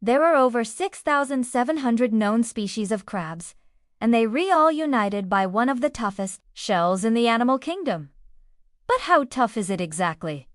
There are over 6,700 known species of crabs, and they all united by one of the toughest shells in the animal kingdom. But how tough is it exactly?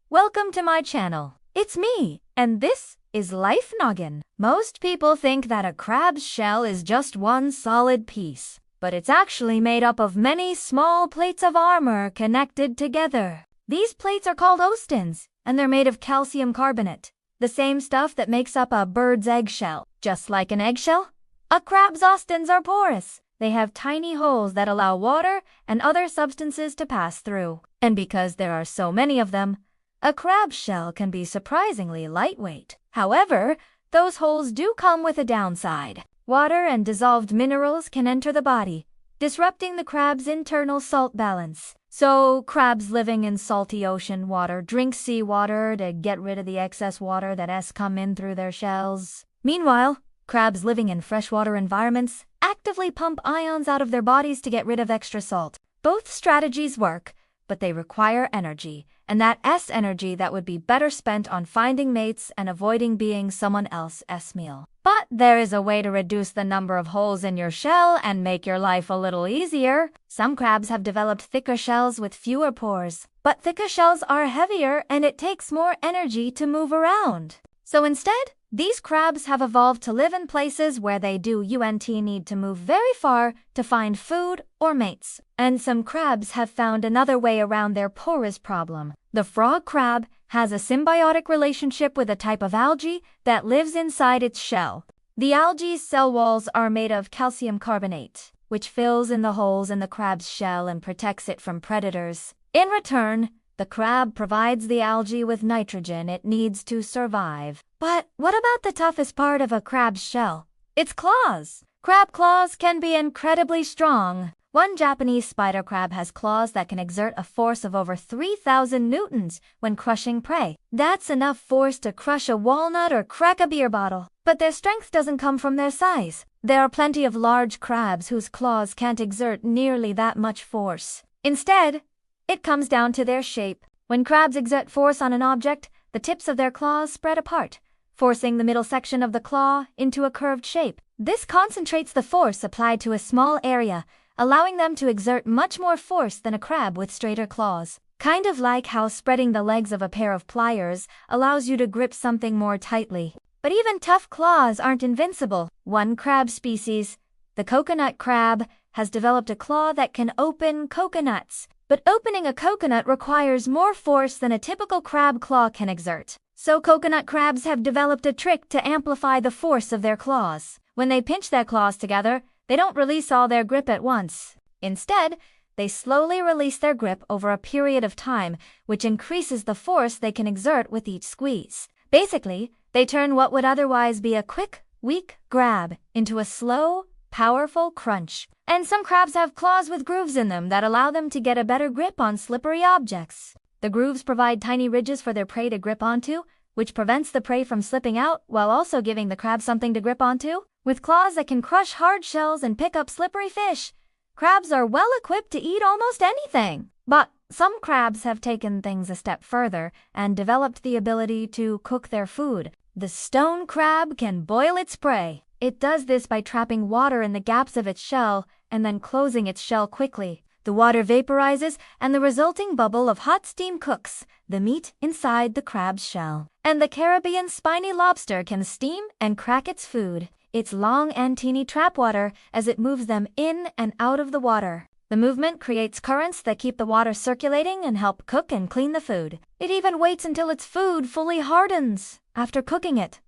Welcome to my channel. It's me, and this is Life Noggin. Most people think that a crab's shell is just one solid piece, but it's actually made up of many small plates of armor connected together. These plates are called ostens, and they're made of calcium carbonate, the same stuff that makes up a bird's eggshell. Just like an eggshell, a crab's ostens are porous. They have tiny holes that allow water and other substances to pass through. And because there are so many of them, a crab's shell can be surprisingly lightweight. However, those holes do come with a downside. Water and dissolved minerals can enter the body, disrupting the crab's internal salt balance. So, crabs living in salty ocean water drink seawater to get rid of the excess water that has come in through their shells. Meanwhile, crabs living in freshwater environments actively pump ions out of their bodies to get rid of extra salt. Both strategies work, but they require energy, and that's energy that would be better spent on finding mates and avoiding being someone else's meal. But there is a way to reduce the number of holes in your shell and make your life a little easier. Some crabs have developed thicker shells with fewer pores, but thicker shells are heavier and it takes more energy to move around. So instead, these crabs have evolved to live in places where they need to move very far to find food or mates. And some crabs have found another way around their porous problem. The frog crab has a symbiotic relationship with a type of algae that lives inside its shell. The algae's cell walls are made of calcium carbonate, which fills in the holes in the crab's shell and protects it from predators. In return, the crab provides the algae with nitrogen it needs to survive. But what about the toughest part of a crab's shell? Its claws. Crab claws can be incredibly strong. One Japanese spider crab has claws that can exert a force of over 3,000 newtons when crushing prey. That's enough force to crush a walnut or crack a beer bottle. But their strength doesn't come from their size. There are plenty of large crabs whose claws can't exert nearly that much force. Instead, it comes down to their shape. When crabs exert force on an object, the tips of their claws spread apart, forcing the middle section of the claw into a curved shape. This concentrates the force applied to a small area, allowing them to exert much more force than a crab with straighter claws. Kind of like how spreading the legs of a pair of pliers allows you to grip something more tightly. But even tough claws aren't invincible. One crab species, the coconut crab, has developed a claw that can open coconuts. But opening a coconut requires more force than a typical crab claw can exert. So coconut crabs have developed a trick to amplify the force of their claws. When they pinch their claws together, they don't release all their grip at once. Instead, they slowly release their grip over a period of time, which increases the force they can exert with each squeeze. Basically, they turn what would otherwise be a quick, weak grab into a slow, powerful crunch. And some crabs have claws with grooves in them that allow them to get a better grip on slippery objects. The grooves provide tiny ridges for their prey to grip onto, which prevents the prey from slipping out while also giving the crab something to grip onto. With claws that can crush hard shells and pick up slippery fish, crabs are well equipped to eat almost anything. But some crabs have taken things a step further and developed the ability to cook their food. The stone crab can boil its prey. It does this by trapping water in the gaps of its shell and then closing its shell quickly. The water vaporizes and the resulting bubble of hot steam cooks the meat inside the crab's shell. And the Caribbean spiny lobster can steam and crack its food. Its long antennae trap water as it moves them in and out of the water. The movement creates currents that keep the water circulating and help cook and clean the food. It even waits until its food fully hardens after cooking it,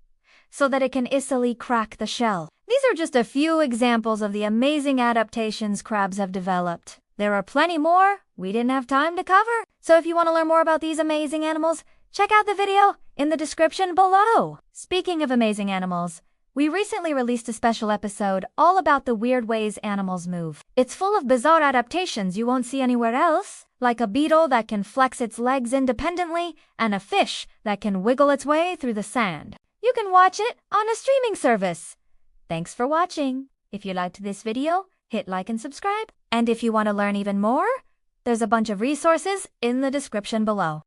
so that it can easily crack the shell. These are just a few examples of the amazing adaptations crabs have developed. There are plenty more we didn't have time to cover. So if you want to learn more about these amazing animals, check out the video in the description below. Speaking of amazing animals, we recently released a special episode all about the weird ways animals move. It's full of bizarre adaptations you won't see anywhere else, like a beetle that can flex its legs independently and a fish that can wiggle its way through the sand. You can watch it on a streaming service. Thanks for watching. If you liked this video, hit like and subscribe. And if you want to learn even more, there's a bunch of resources in the description below.